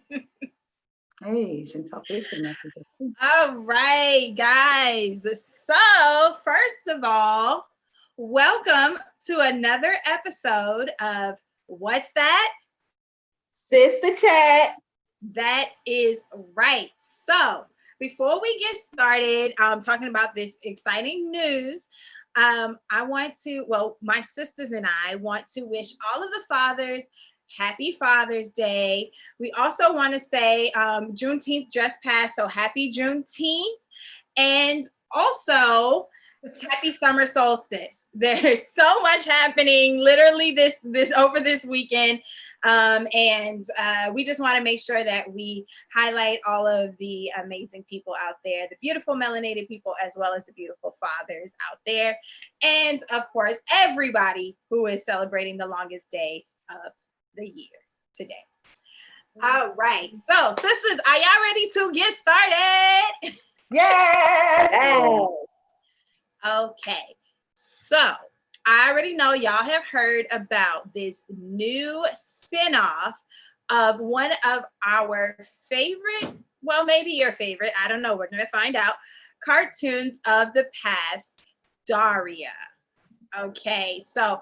Hey, gente né? All right, guys. So, first of all, welcome to another episode of What's That? Sister Chat. That is right. So, before we get started talking about this exciting news, I want to, well, my sisters and I want to wish all of the fathers happy Father's Day. We also want to say Juneteenth just passed, so happy Juneteenth. And also, happy summer solstice. There's so much happening literally this over this weekend. And we just want to make sure that we highlight all of the amazing people out there, the beautiful melanated people, as well as the beautiful fathers out there. And of course, everybody who is celebrating the longest day of the year today. All right. So, sisters, are y'all ready to get started? Yes. Okay. So, I already know y'all have heard about this new spinoff of one of our favorite, well, maybe your favorite, I don't know, we're going to find out, cartoons of the past, Daria. Okay. So,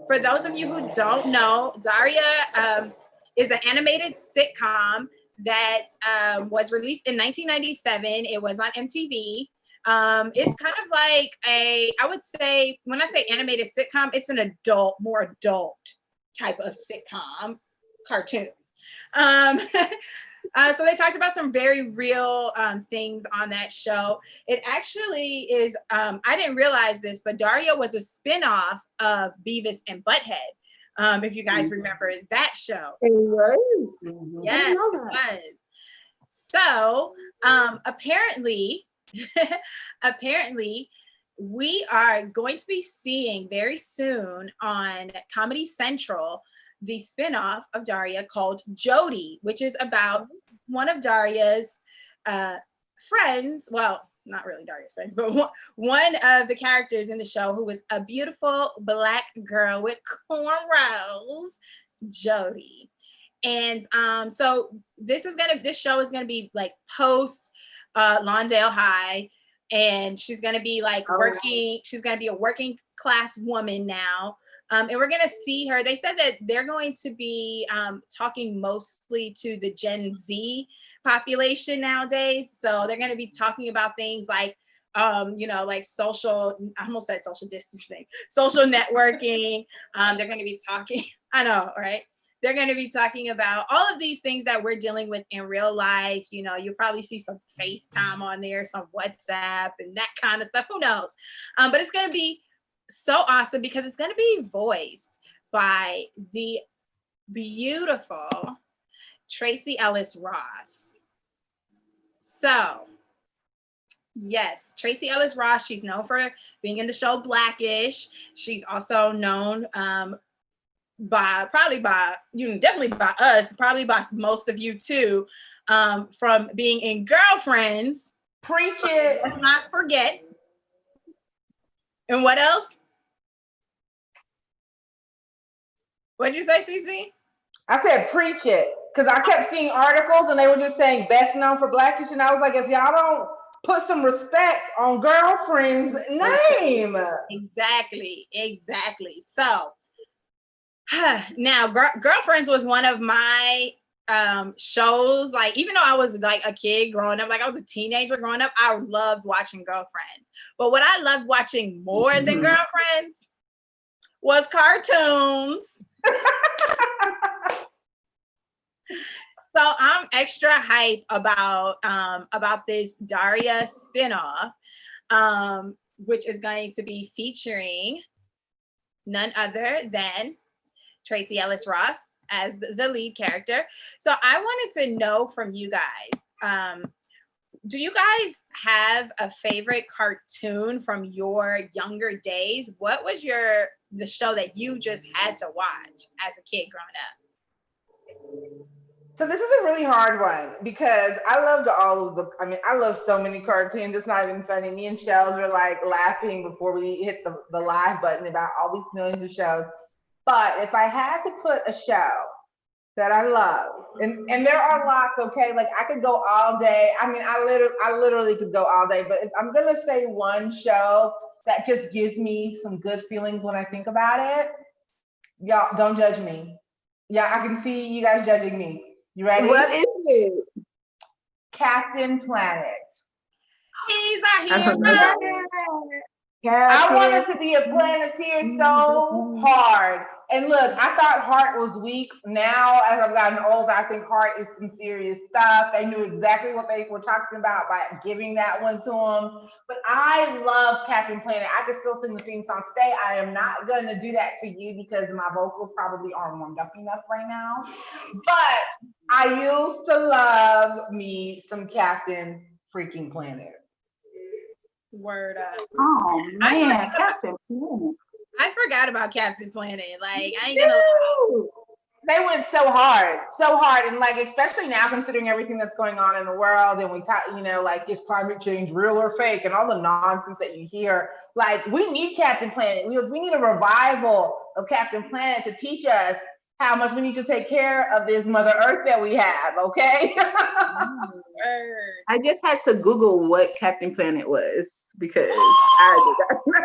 for those of you who don't know, Daria is an animated sitcom that was released in 1997. It was on MTV. It's kind of like I would say, when I say animated sitcom, it's an adult, more adult type of sitcom cartoon. So they talked about some very real things on that show. It actually is, I didn't realize this, but Daria was a spinoff of Beavis and Butthead. If you guys remember that show. It was. Yes, it was. So apparently, we are going to be seeing very soon on Comedy Central the spinoff of Daria called Jody, which is about one of Daria's friends. Well, not really Daria's friends, but one of the characters in the show who was a beautiful Black girl with cornrows, Jody. And so this show is gonna be like post Lawndale High, and she's gonna be like working. She's gonna be a working class woman now. And we're going to see her. They said that they're going to be talking mostly to the Gen Z population nowadays. So they're going to be talking about things like, like social, I almost said social distancing, social networking. They're going to be talking, I know, right? They're going to be talking about all of these things that we're dealing with in real life. You know, you'll probably see some FaceTime on there, some WhatsApp and that kind of stuff. Who knows? But it's going to be so awesome because it's going to be voiced by the beautiful Tracee Ellis Ross. So, yes, Tracee Ellis Ross, she's known for being in the show Blackish. She's also known definitely by us, probably by most of you too, from being in Girlfriends. Preach it. Let's not forget. And what else? What'd you say, CC? I said preach it. Because I kept seeing articles and they were just saying best known for Blackish. And I was like, if y'all don't put some respect on Girlfriend's name. Exactly. So now Girlfriends was one of my shows. Like, even though I was like a kid growing up, like I was a teenager growing up, I loved watching Girlfriends. But what I loved watching more than Girlfriends was cartoons. So I'm extra hype about this Daria spinoff, which is going to be featuring none other than Tracee Ellis Ross as the lead character. So I wanted to know from you guys, do you guys have a favorite cartoon from your younger days? What was the show that you just had to watch as a kid growing up? So this is a really hard one because I loved I love so many cartoons. It's not even funny. Me and Shells were like laughing before we hit the live button about all these millions of shows. But if I had to put a show that I love. And there are lots, okay? Like I could go all day. I mean, I literally could go all day, but if I'm gonna say one show that just gives me some good feelings when I think about it, y'all don't judge me. Yeah, I can see you guys judging me. You ready? What is it? Captain Planet. He's a I don't hero. know. I wanted to be a Planeteer so hard. And look, I thought Heart was weak. Now, as I've gotten older, I think Heart is some serious stuff. They knew exactly what they were talking about by giving that one to him. But I love Captain Planet. I can still sing the theme song today. I am not going to do that to you because my vocals probably aren't warmed up enough right now. But I used to love me some Captain freaking Planet. Word up. Oh man, Captain Planet. I forgot about Captain Planet. Like, I ain't gonna lie. They went so hard, and like especially now considering everything that's going on in the world, and we talk, you know, like is climate change real or fake, and all the nonsense that you hear. Like we need Captain Planet. We need a revival of Captain Planet to teach us how much we need to take care of this Mother Earth that we have. Okay. Word. I just had to Google what Captain Planet was because I did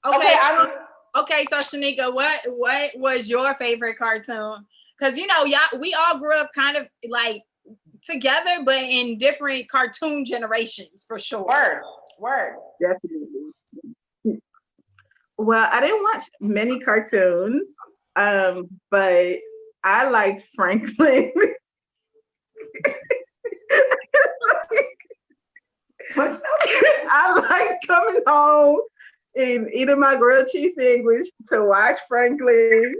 Okay. Okay, so Shanika, what was your favorite cartoon? Because you know, y'all, we all grew up kind of like together, but in different cartoon generations for sure. Word. definitely. Well, I didn't watch many cartoons, but I liked Franklin. What's I like coming home and eating my grilled cheese sandwich to watch Franklin.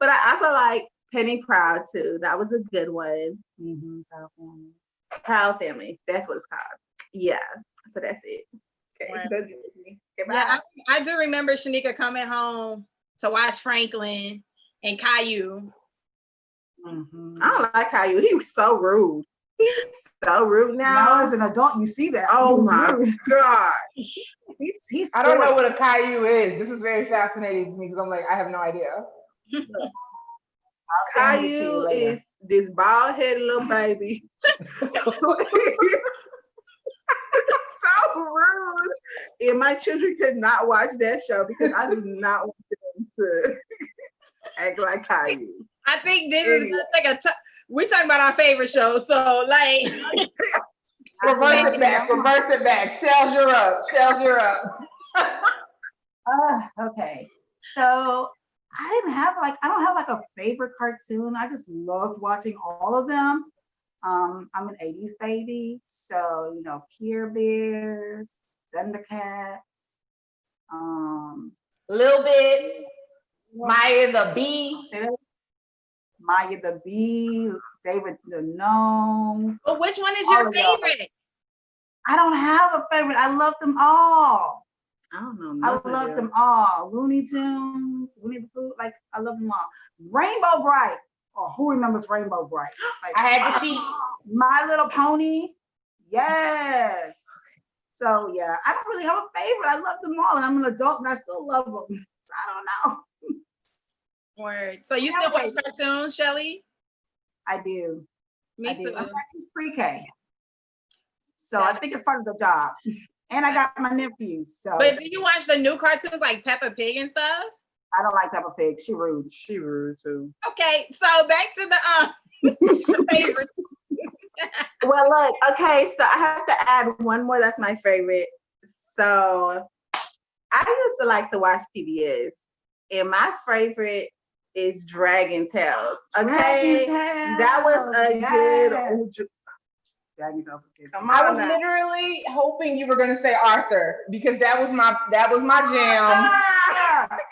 But I also like Penny Proud too. That was a good one. Proud Family. That's what it's called. Yeah. So that's it. Okay. Right. That's it with me. Goodbye. Yeah, I do remember Shanika coming home to watch Franklin and Caillou. I don't like Caillou. He was so rude. He's so rude now. Now as an adult, you see that. Oh He's my rude. gosh. He's I don't know what a Caillou is. This is very fascinating to me because I'm like, I have no idea. I'll send it to you Caillou later. is this bald-headed little baby. So rude. And my children could not watch that show because I do not want them to act like Caillou. I think this is gonna take we talking about our favorite show, so like Reverse it back. Shells, you're up. Okay. So I don't have like a favorite cartoon. I just loved watching all of them. I'm an 80s baby, so you know, Care Bears, Thundercats, Little Bits, Maya the Bee. Maya the Bee, David the Gnome. but which one is All your of y'all. favorite? I don't have a favorite. I love them all. I don't know. I none of love them all. Looney Tunes, Winnie the Pooh, like I love them all. Rainbow Bright. Oh, who remembers Rainbow Bright? Like, I had the sheets. My Little Pony. Yes. So yeah, I don't really have a favorite. I love them all, and I'm an adult, and I still love them. So I don't know. Word. So you still watch cartoons, Shelly? I do. Me I do. too. I'm practicing pre-K, so I think it's part of the job. And I got my nephews. So, But do you watch the new cartoons like Peppa Pig and stuff? I don't like Peppa Pig. She rude. She rude too. Okay, so back to the favorite. Well, look, okay, so I have to add one more that's my favorite. So I used to like to watch PBS, and my favorite is Dragon Tales. Okay, that was a good. Dragon Tales is good. Come I on was now. literally hoping you were gonna say Arthur because that was my jam.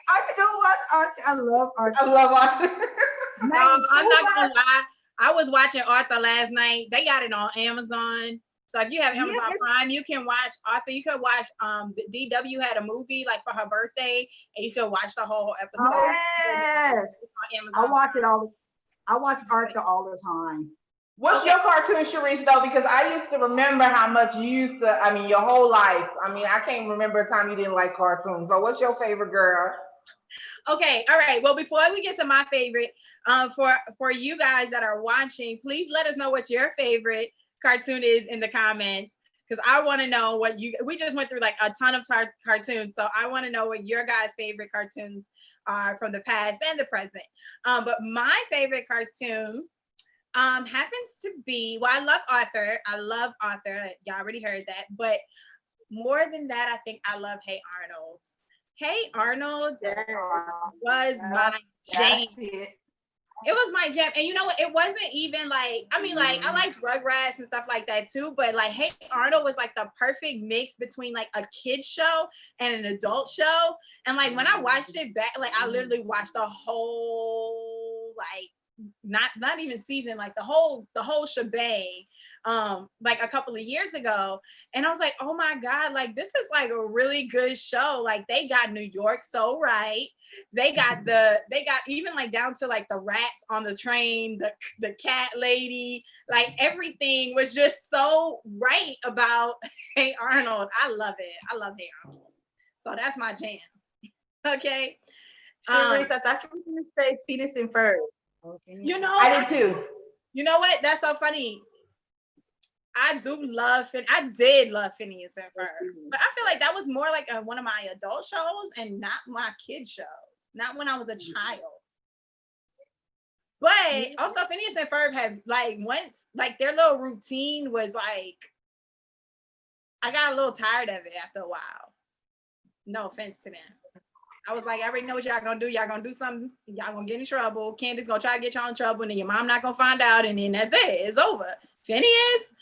I still watch Arthur. I love Arthur. I love Arthur. I'm not gonna lie. I was watching Arthur last night. They got it on Amazon. So if you have Amazon Prime, you can watch Arthur. You could watch the DW had a movie like for her birthday, and you could watch the whole episode. Yes. On Amazon. I watch it all. I watch Arthur all the time. What's your cartoon, Sharice, though? Because I used to remember how much you used to, your whole life. I mean, I can't remember a time you didn't like cartoons. So what's your favorite girl? Okay, all right. Well, before we get to my favorite, for you guys that are watching, please let us know what your favorite cartoon is in the comments, because I want to know what we just went through like a ton of cartoons, so I want to know what your guys' favorite cartoons are from the past and the present. But my favorite cartoon happens to be, well, I love Arthur. Y'all already heard that, but more than that, I think I love Hey Arnold. Hey Arnold was my jam. It was my jam. And you know what? It wasn't even like, I mean, like, I liked Rugrats and stuff like that too, but like Hey Arnold was like the perfect mix between like a kid's show and an adult show. And like when I watched it back, like I literally watched the whole, like, not even season, like the whole shebang, like a couple of years ago. And I was like, oh my God, like this is like a really good show. Like they got New York so right. They got even like down to like the rats on the train, the cat lady, like everything was just so right about Hey Arnold. I love it. I love Hey Arnold. So that's my jam. Okay. I thought you were going to say Phineas and Ferb. Okay. You know, I did too. You know what? That's so funny. I did love Phineas and Ferb, but I feel like that was more like one of my adult shows and not my kid shows, not when I was a child. But also Phineas and Ferb had like once, like their little routine was like, I got a little tired of it after a while. No offense to them. I was like, I already know what y'all gonna do. Y'all gonna do something. Y'all gonna get in trouble. Candace gonna try to get y'all in trouble, and then your mom not gonna find out, and then that's it. It's over. Phineas.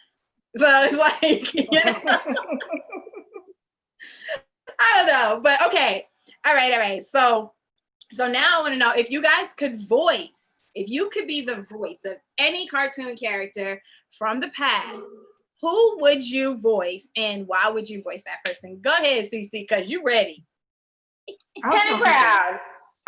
So it's like, you know? I don't know, but okay. All right. So now I want to know if you guys could be the voice of any cartoon character from the past, who would you voice and why would you voice that person? Go ahead, Cece, because you ready. Penny Proud.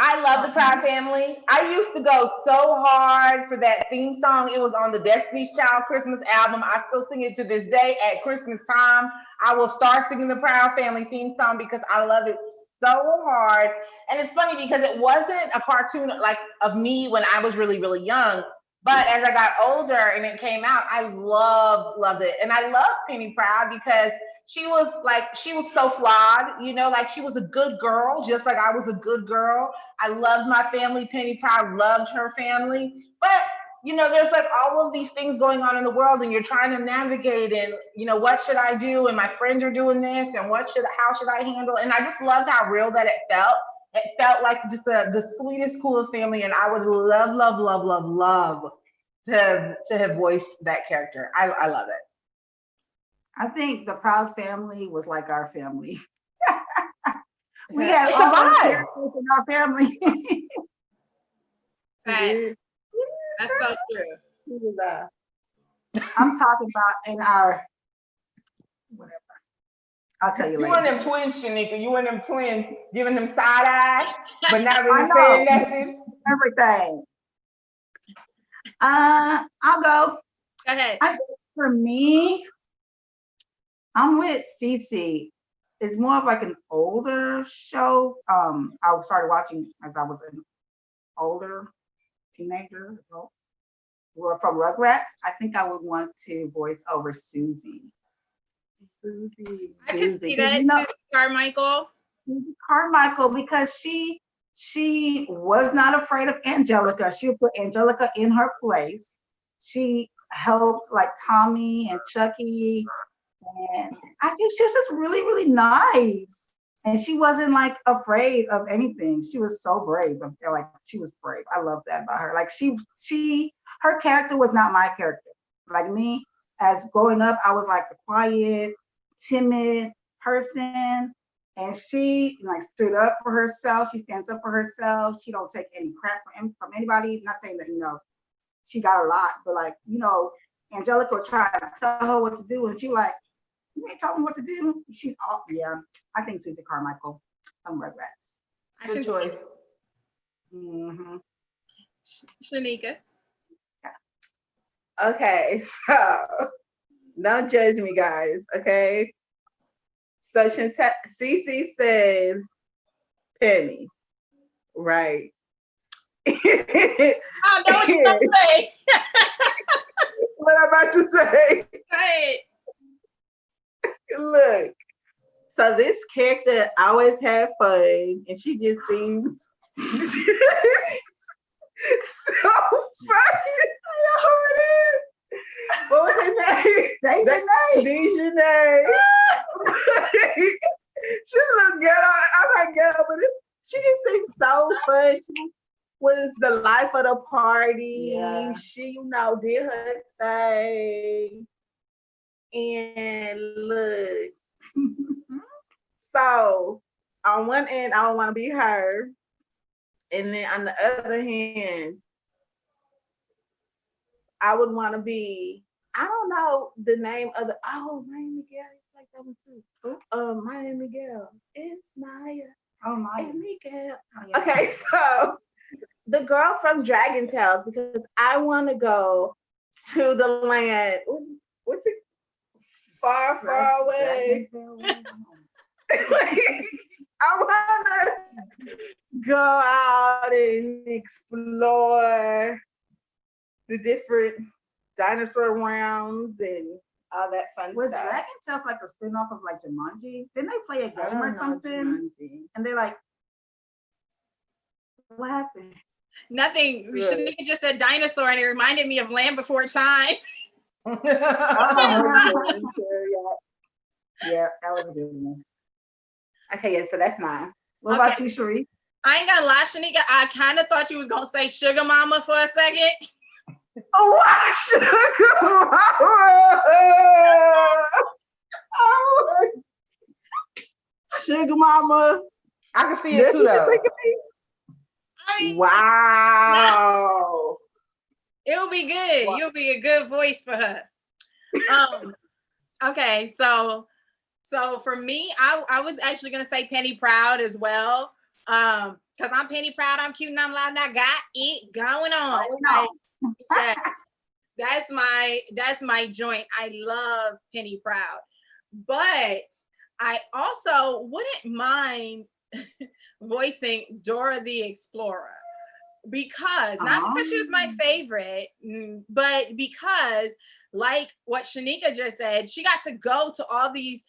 I love the Proud Family. I used to go so hard for that theme song. It was on the Destiny's Child Christmas album. I still sing it to this day at Christmas time. I will start singing the Proud Family theme song because I love it so hard. And it's funny because it wasn't a cartoon like of me when I was really, really young. But as I got older and it came out, I loved it. And I love Penny Proud because she was so flawed, you know, like she was a good girl, just like I was a good girl. I loved my family. Penny Proud loved her family. But, you know, there's like all of these things going on in the world and you're trying to navigate and, you know, what should I do? And my friends are doing this and how should I handle? And I just loved how real that it felt. It felt like just the sweetest, coolest family. And I would love to have voiced that character. I love it. I think the Proud Family was like our family. We Yeah, had it's all a those vibe. characters in our family. That's so true. I'm talking about in our whatever. I'll tell you You later. one of them twins, Shanika. You one of them twins giving them side eye, but not I really know. saying nothing. Everything. I'll go. Go ahead. I think for me, I'm with Cece. It's more of like an older show. I started watching as I was an older teenager. Or from Rugrats. I think I would want to voice over Susie. I could see that. You know, Susie Carmichael. Carmichael, because she was not afraid of Angelica. She put Angelica in her place. She helped like Tommy and Chucky. And I think she was just really, really nice. And she wasn't like afraid of anything. She was so brave. I feel like she was brave. I love that about her. Like her character was not my character. Like me, as growing up, I was like the quiet, timid person. And she like stood up for herself. She stands up for herself. She don't take any crap from anybody. Not saying that, you know, she got a lot, but like, you know, Angelica would try to tell her what to do. And she like, you ain't telling me what to do. She's all, yeah. I think Susie Carmichael from Rugrats. Good choice. Mm-hmm. Shanika. Okay, so don't judge me, guys. Okay. So Cece said Penny. Right. I know what you're gonna say. What I'm about to say. Right. Look. So this character always had fun, and she just seems so funny. I know who it is. What was her name? Dejanay. She's a little ghetto. I'm not ghetto, but she just seems so fun. She was the life of the party. Yeah. She, did her thing. And look. So on one end, I don't want to be her. And then on the other hand, I would want to be, I don't know the name of Ryan Miguel. It's like that one too. Ryan Miguel. It's Maya. Oh my. And Miguel. Oh, yeah. Okay, so the girl from Dragon Tales, because I want to go to the land. What's it? Far, far away. I want to go out and explore the different dinosaur realms and all that fun Was stuff. Dragon Tales like a spinoff of like Jumanji? Didn't they play a I game don't or know something? Jumanji. And they're like, what happened? Nothing. We Good. shouldn't have just said dinosaur, and it reminded me of Land Before Time. Yeah, that was a good one. Okay, yeah, so that's mine. What about you, Sheree? I ain't gonna lie, Shanika. I kind of thought you was gonna say Sugar Mama for a second. Oh, Sugar Mama. I can see it too, though. Wow. It'll be good. Wow. You'll be a good voice for her. Okay, so for me, I was actually gonna say Penny Proud as well. Because I'm Penny Proud, I'm cute and I'm loud and I got it going on. Like, yes, that's my joint. I love Penny Proud. But I also wouldn't mind voicing Dora the Explorer. Because not because she was my favorite, but because like what Shanika just said, she got to go to all these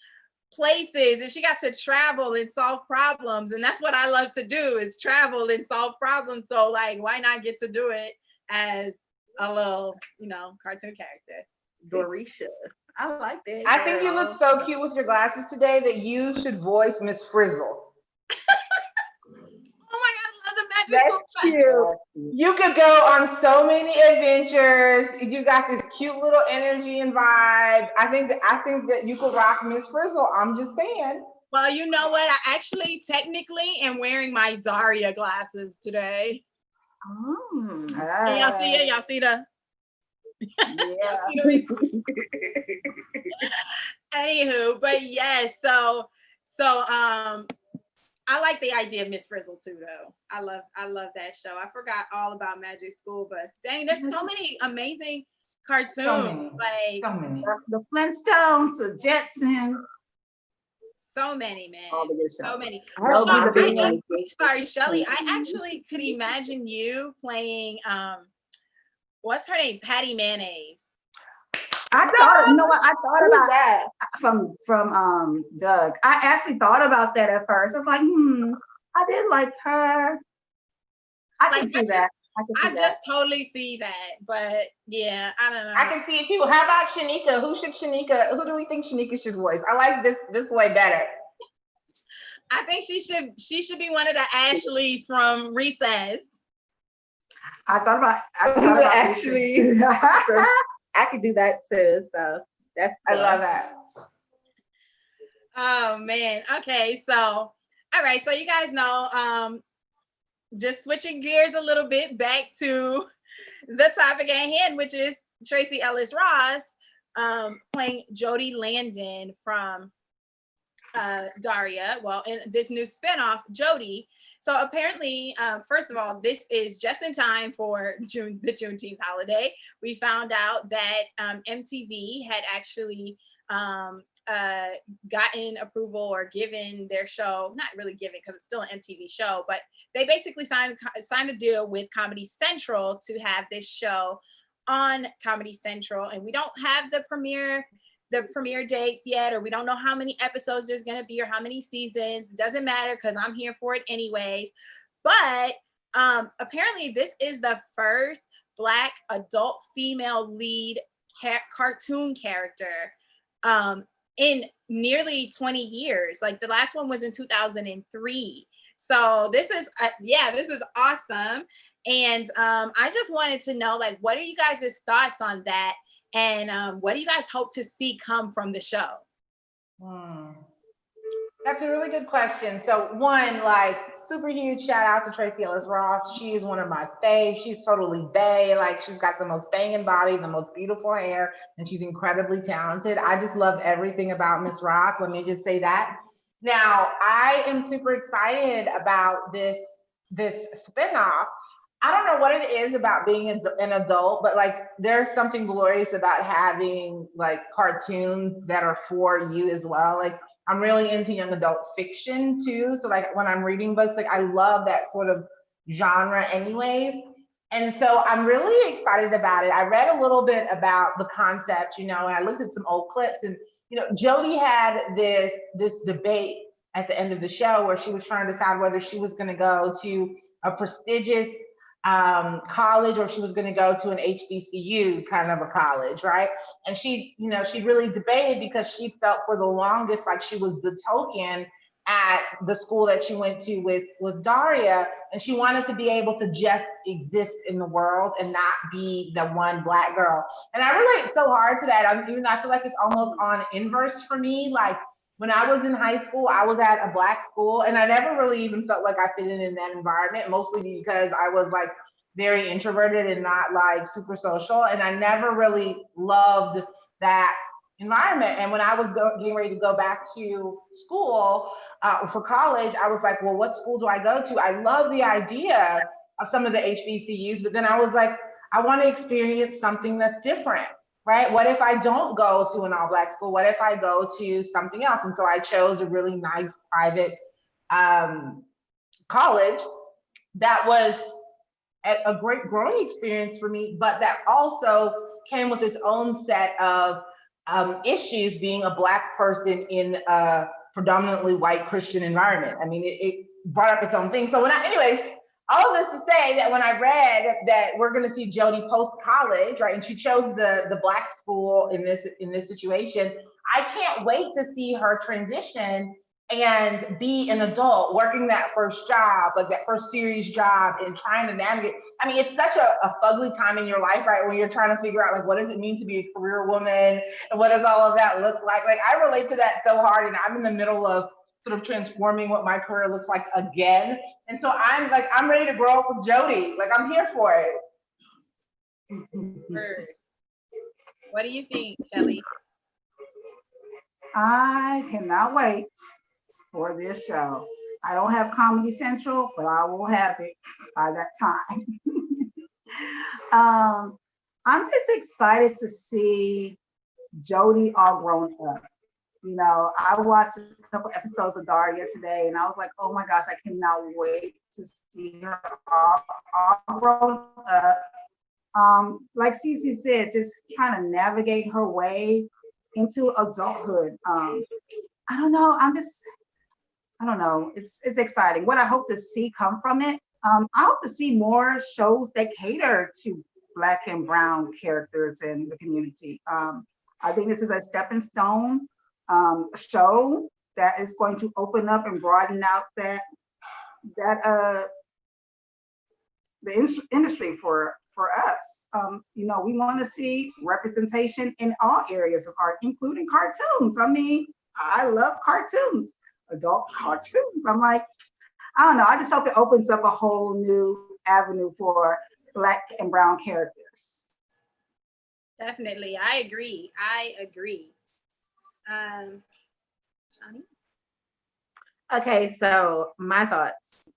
places and she got to travel and solve problems, and that's what I love to do, is travel and solve problems. So like, why not get to do it as a little, cartoon character? Dorisha. I like that. I think you look so cute with your glasses today that you should voice Miss Frizzle. Oh my God, I love the magic That's school. cute. You could go on so many adventures. You got this cute little energy and vibe. I think that you could rock Miss Frizzle. I'm just saying. Well, you know what? I actually technically am wearing my Daria glasses today. Oh. And y'all see it? Y'all see the? Yeah. Anywho, but yes, so I like the idea of Miss Frizzle too, though. I love that show. I forgot all about Magic School Bus. Dang, there's so many amazing cartoons. So many. The Flintstones, the Jetsons. So many, man. All the good So shows. many. Sorry, Shelly. I actually could imagine you playing what's her name? Patty Mayonnaise. I thought about that from Doug. I actually thought about that at first. I was like, I did like her. I can see that. I just totally see that, but yeah, I don't know. I can see it too. How about Shanika? Who do we think Shanika should voice? I like this way better. I think she should be one of the Ashleys from Recess. I thought about actually. I could do that too. So that's I love that. Oh man. Okay. So all right. So you guys know, just switching gears a little bit back to the topic at hand, which is Tracee Ellis Ross playing Jody Landon from Daria. Well, in this new spinoff, Jody. So apparently, first of all, this is just in time for the Juneteenth holiday. We found out that MTV had actually gotten approval or given their show, not really given because it's still an MTV show, but they basically signed a deal with Comedy Central to have this show on Comedy Central. And we don't have the premiere dates yet, or we don't know how many episodes there's going to be or how many seasons. Doesn't matter because I'm here for it anyways. But apparently this is the first Black adult female lead cartoon character in nearly 20 years. Like the last one was in 2003. So this is awesome. And I just wanted to know, like, what are you guys' thoughts on that? And what do you guys hope to see come from the show? That's a really good question. So one, like, super huge shout out to Tracee Ellis Ross. She is one of my faves. She's totally bae. Like, she's got the most banging body, the most beautiful hair, and she's incredibly talented. I just love everything about Miss Ross. Let me just say that. Now, I am super excited about this spinoff. I don't know what it is about being an adult, but like there's something glorious about having like cartoons that are for you as well. Like I'm really into young adult fiction too. So like when I'm reading books, like I love that sort of genre anyways. And so I'm really excited about it. I read a little bit about the concept, and I looked at some old clips, and Jodie had this debate at the end of the show where she was trying to decide whether she was going to go to a prestigious college or she was going to go to an HBCU kind of a college, right? And she really debated because she felt for the longest like she was the token at the school that she went to with Daria, and she wanted to be able to just exist in the world and not be the one Black girl. And I relate so hard to that. Even though I feel like it's almost on inverse for me. Like when I was in high school, I was at a Black school, and I never really even felt like I fit in that environment, mostly because I was like very introverted and not like super social, and I never really loved that environment. And when I was getting ready to go back to school for college, I was like, well, what school do I go to? I love the idea of some of the HBCUs, but then I was like, I want to experience something that's different, right? What if I don't go to an all-Black school? What if I go to something else? And so I chose a really nice private college that was a great growing experience for me, but that also came with its own set of issues being a Black person in a predominantly white Christian environment. I mean, it brought up its own thing. So anyways, all of this to say that when I read that we're going to see Jodie post-college, right, and she chose the Black school in this situation, I can't wait to see her transition and be an adult working that first job, like that first serious job, and trying to navigate. I mean, it's such a fugly time in your life, right? When you're trying to figure out like, what does it mean to be a career woman? And what does all of that look like? Like I relate to that so hard, and I'm in the middle of sort of transforming what my career looks like again. And so I'm ready to grow up with Jodie. Like I'm here for it. Heard. What do you think, Shelly? I cannot wait for this show. I don't have Comedy Central, but I will have it by that time. I'm just excited to see Jodie all grown up. I watched a couple episodes of Daria today, and I was like, oh my gosh, I cannot wait to see her all grown up. Like Cece said, just trying to navigate her way into adulthood. I don't know. I don't know. It's exciting. What I hope to see come from it, I hope to see more shows that cater to Black and brown characters in the community. I think this is a stepping stone show that is going to open up and broaden out the industry for us. We want to see representation in all areas of art, including cartoons. I mean, I love cartoons. Adult cartoons. I'm like, I don't know. I just hope it opens up a whole new avenue for Black and brown characters. Definitely. I agree. Shani? Okay, so my thoughts.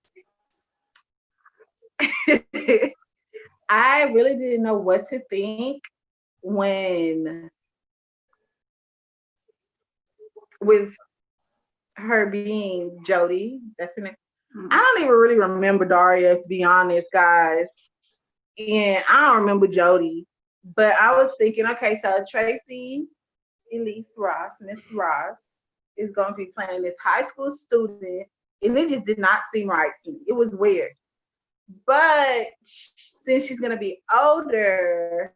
I really didn't know what to think when with her being Jody. That's her name. Mm. I don't even really remember Daria, to be honest, guys. And I don't remember Jody. But I was thinking, okay, so Tracee Ellis Ross, Miss Ross, is going to be playing this high school student, and it just did not seem right to me. It was weird. But since she's going to be older,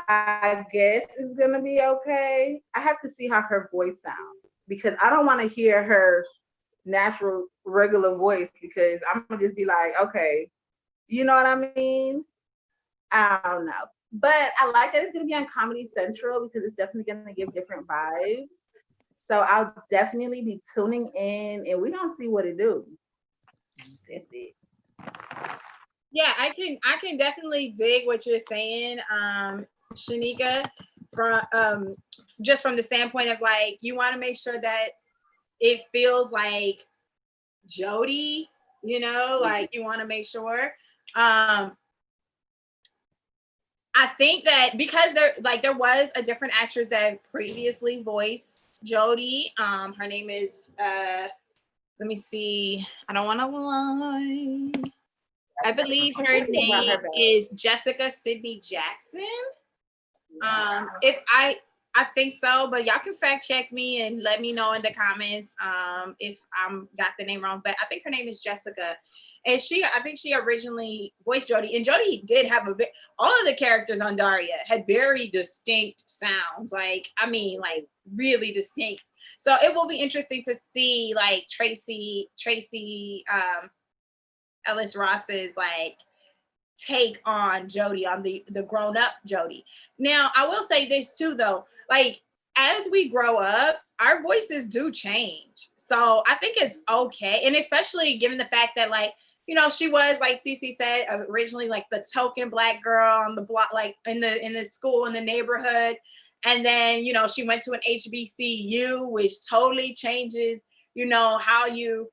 I guess it's going to be okay. I have to see how her voice sounds because I don't want to hear her natural, regular voice because I'm going to just be like, okay, you know what I mean? I don't know. But I like that it's going to be on Comedy Central because it's definitely going to give different vibes. So I'll definitely be tuning in and we're going to see what it do. That's it. Yeah, I can definitely dig what you're saying, Shanika, from just from the standpoint of like you want to make sure that it feels like Jody, you know, like you want to make sure. I think that because there was a different actress that previously voiced Jody. Her name is let me see. I don't want to lie. I believe her name is Jessica Sydney Jackson. If I think so, but y'all can fact check me and let me know in the comments if I'm got the name wrong. But I think her name is Jessica, and I think she originally voiced Jody. And Jody did have all of the characters on Daria had very distinct sounds. Like really distinct. So it will be interesting to see like Tracee Ellis Ross's like take on Jody, on the grown up Jody. Now, I will say this too, though, like as we grow up, our voices do change. So I think it's okay. And especially given the fact that like, you know, she was, like Cece said, originally like the token Black girl on the block, like in the school, in the neighborhood. And then, you know, she went to an HBCU, which totally changes, you know, how you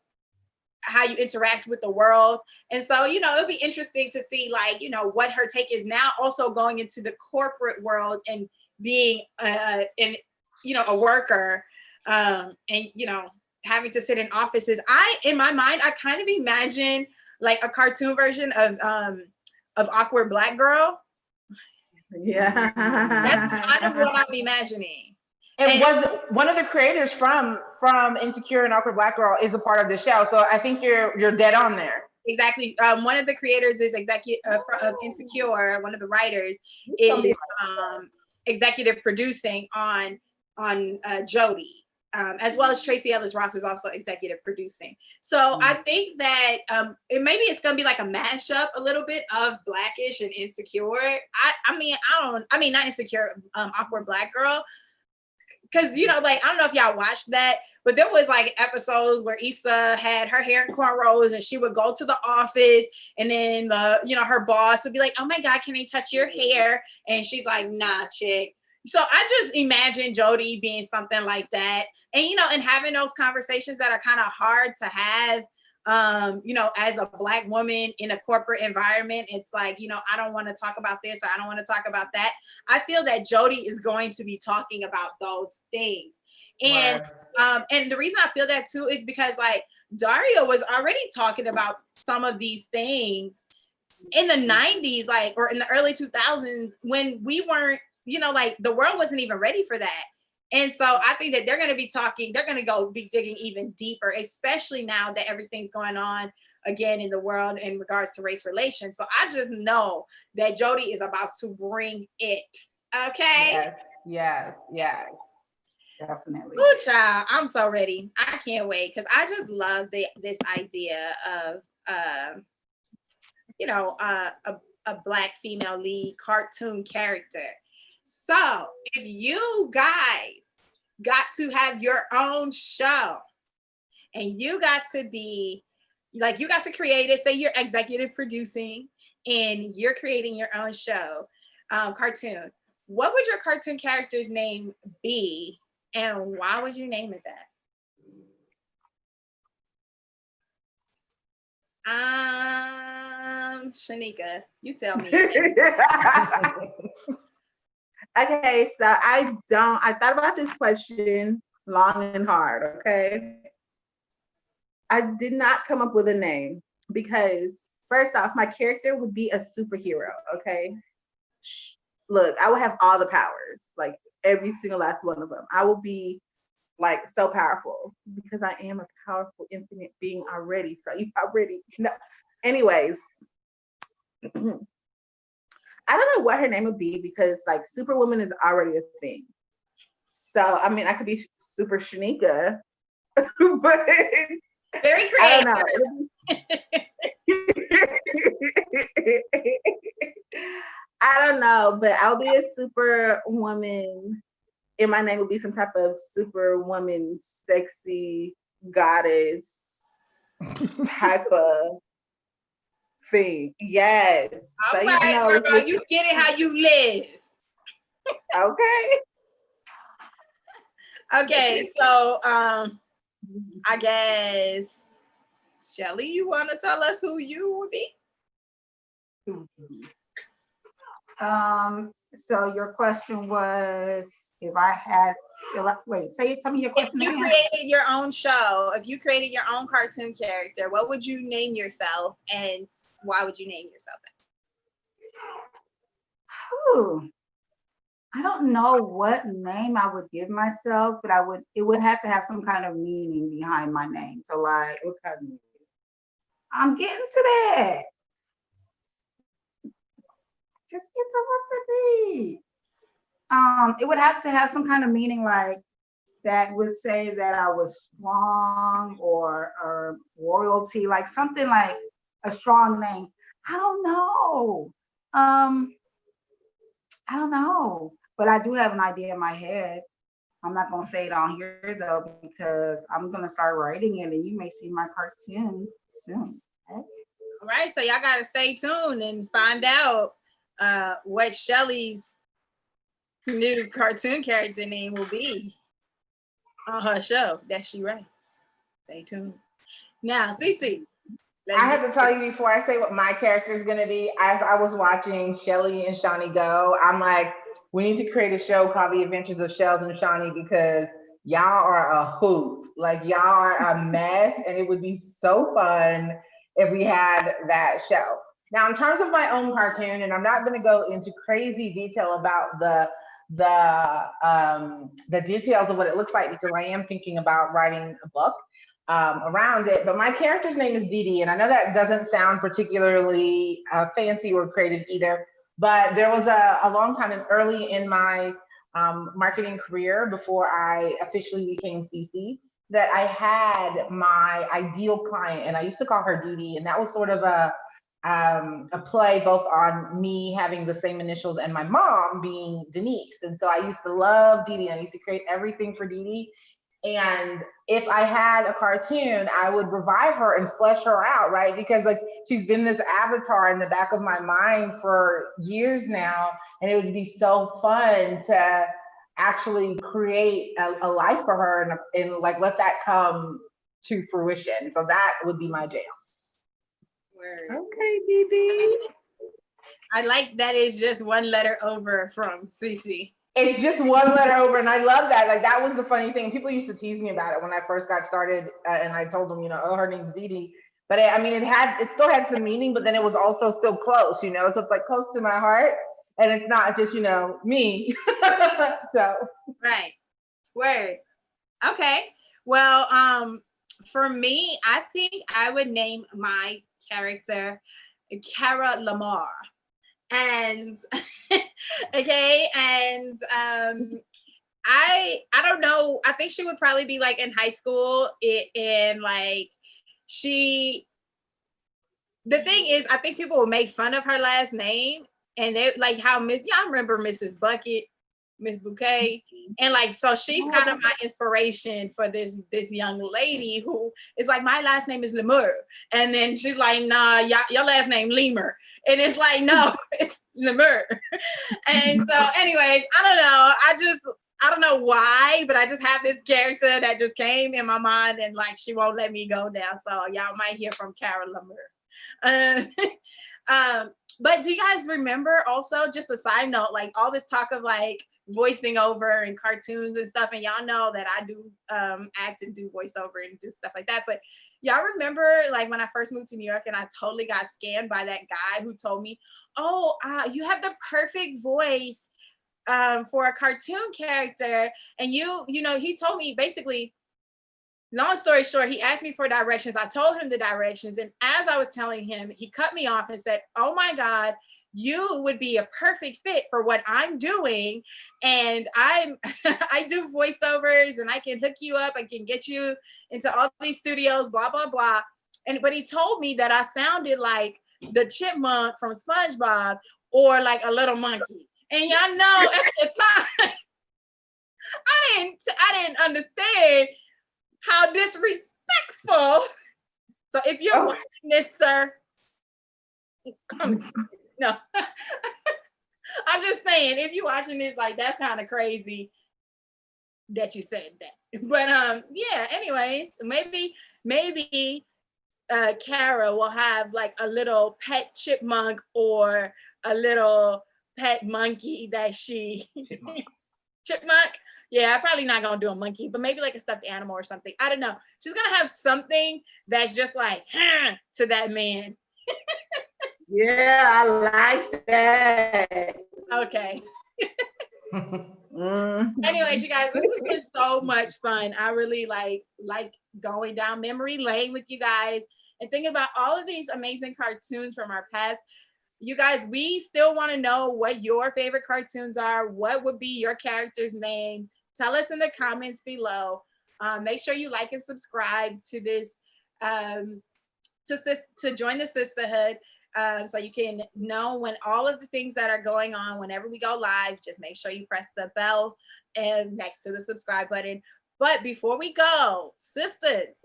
interact with the world. And so, you know, it'll be interesting to see like, you know, what her take is now, also going into the corporate world and being a worker and, you know, having to sit in offices. In my mind, I kind of imagine like a cartoon version of Awkward Black Girl. Yeah. That's kind of what I'm imagining. And was one of the creators from Insecure and Awkward Black Girl is a part of the show, so I think you're dead on there. Exactly. One of the creators is executive of Insecure. One of the writers is executive producing on Jody, as well as Tracee Ellis Ross is also executive producing. So I think that maybe it's gonna be like a mashup a little bit of Blackish and Insecure. Not Insecure, Awkward Black Girl. Because, you know, like, I don't know if y'all watched that, but there was like episodes where Issa had her hair in cornrows and she would go to the office and then her boss would be like, oh my God, can I touch your hair? And she's like, nah, chick. So I just imagine Jody being something like that. And, you know, and having those conversations that are kind of hard to have, you know, as a Black woman in a corporate environment. It's like, you know, I don't want to talk about this or I don't want to talk about that. I feel that Jody is going to be talking about those things. And and the reason I feel that too is because like Daria was already talking about some of these things in the 90s, like, or in the early 2000s when we weren't, you know, like the world wasn't even ready for that. And so I think that they're going to be be digging even deeper, especially now that everything's going on again in the world in regards to race relations. So I just know that Jody is about to bring it. Okay. Yes. Definitely. Ooh, child, I'm so ready. I can't wait because I just love this idea of, a Black female lead cartoon character. So if you guys got to have your own show and you got to be like, you got to create it, say you're executive producing and you're creating your own show, cartoon, what would your cartoon character's name be and why would you name it that? Shanika, you tell me. Okay, so I thought about this question long and hard, okay? I did not come up with a name because first off, my character would be a superhero, okay? Look, I would have all the powers, like every single last one of them. I will be like so powerful because I am a powerful infinite being already. So you already know. Anyways, I don't know what her name would be because like Superwoman is already a thing. So I mean I could be Super Shanika, but Very I creative. I don't know, but I'll be a superwoman. And my name would be some type of superwoman, sexy goddess type of thing. Yes. All So right, girl, you get it how you live. Okay. Okay, so I guess Shelly, you want to tell us who you would be? So your question was if I had wait, tell me your question If you again. created your own show, if you created your own cartoon character, what would you name yourself and why would you name yourself that? Ooh, I don't know what name I would give myself, but it would have to have some kind of meaning behind my name. So like what kind of meaning? I'm getting to that. Just interrupted me. It would have to have some kind of meaning like that would say that I was strong or royalty, like something like a strong name. I don't know. I don't know, but I do have an idea in my head. I'm not gonna say it on here though because I'm gonna start writing it, and you may see my cartoon soon. Okay? All right, so y'all gotta stay tuned and find out what Shelly's new cartoon character name will be on her show that she writes. Stay tuned. Now, Cece. I have to tell you before I say what my character is going to be, as I was watching Shelly and Shawnee go, I'm like, we need to create a show called The Adventures of Shells and Shawnee because y'all are a hoot. Like, y'all are a mess, and it would be so fun if we had that show. Now, in terms of my own cartoon, and I'm not going to go into crazy detail about the details of what it looks like because I am thinking about writing a book around it. But my character's name is Dee Dee, and I know that doesn't sound particularly fancy or creative either. But there was a long time early in my marketing career before I officially became CC that I had my ideal client, and I used to call her Dee Dee, and that was sort of a play both on me having the same initials and my mom being Denise. And so I used to love Dee Dee. I used to create everything for Dee Dee. And if I had a cartoon, I would revive her and flesh her out, right? Because like she's been this avatar in the back of my mind for years now. And it would be so fun to actually create a life for her and like let that come to fruition. So that would be my jam. Word. Okay, Dee Dee. I like that it's just one letter over from Cece. It's just one letter over, and I love that. Like that was the funny thing. People used to tease me about it when I first got started, and I told them, oh, her name's Dee Dee. But I mean, it still had some meaning, but then it was also still close, So it's like close to my heart, and it's not just me. So right, word. Okay. Well, for me, I think I would name my character Cara Lamar. And okay, and I don't know. I think she would probably be like in high school, and like the thing is, I think people will make fun of her last name, and they like how y'all remember Mrs. Bucket, Miss Bouquet, and like so she's kind of my inspiration for this young lady who is like, my last name is Lemur, and then she's like, nah, your last name Lemur, and it's like, no, it's Lemur. And so anyways, I don't know why, but I just have this character that just came in my mind, and like she won't let me go now, so y'all might hear from Cara Lemur. But do you guys remember also, just a side note, like all this talk of like voicing over and cartoons and stuff, and y'all know that I do act and do voiceover and do stuff like that. But y'all remember like when I first moved to New York and I totally got scammed by that guy who told me, oh, you have the perfect voice for a cartoon character. And you know, he told me basically, long story short, he asked me for directions. I told him the directions. And as I was telling him, he cut me off and said, oh my God, you would be a perfect fit for what I'm doing. And I do voiceovers and I can hook you up. I can get you into all these studios, blah, blah, blah. But he told me that I sounded like the chipmunk from SpongeBob or like a little monkey. And y'all know at the time, I didn't understand how disrespectful. So if you're watching this, sir, no. I'm just saying, if you're watching this, like, that's kind of crazy that you said that. But yeah, anyways, maybe Kara will have like a little pet chipmunk or a little pet monkey that she chipmunk. Yeah, I'm probably not gonna do a monkey, but maybe like a stuffed animal or something. I don't know. She's gonna have something that's just like to that man. Yeah, I like that. Okay. Anyways, you guys, this has been so much fun. I really like going down memory lane with you guys and thinking about all of these amazing cartoons from our past. You guys, we still want to know what your favorite cartoons are. What would be your character's name? Tell us in the comments below. Make sure you like and subscribe to this, to join the sisterhood, so you can know when all of the things that are going on, whenever we go live. Just make sure you press the bell and next to the subscribe button. But before we go, sisters,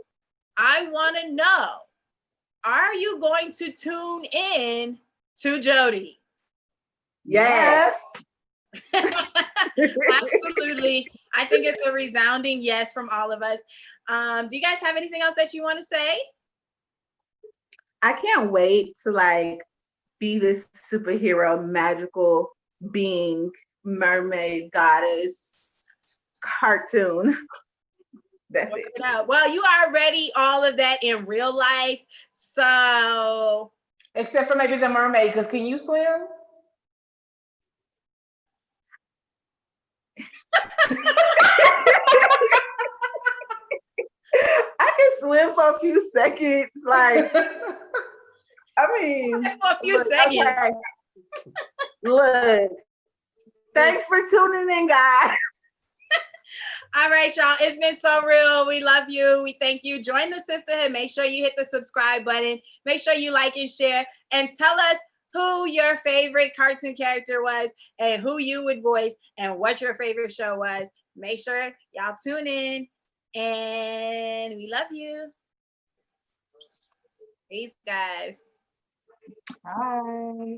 I want to know, are you going to tune in to Jody? Yes. Absolutely. I think it's a resounding yes from all of us. Do you guys have anything else that you want to say? I can't wait to like be this superhero, magical being, mermaid, goddess, cartoon. That's it. Well, you already all of that in real life. So except for maybe the mermaid, because can you swim? I can swim for a few seconds. Like, I mean, for a few seconds. Okay. Look, thanks for tuning in, guys. All right, y'all. It's been so real. We love you. We thank you. Join the sisterhood. Make sure you hit the subscribe button. Make sure you like and share. And tell us who your favorite cartoon character was and who you would voice and what your favorite show was. Make sure y'all tune in. And we love you. Peace, guys. Bye.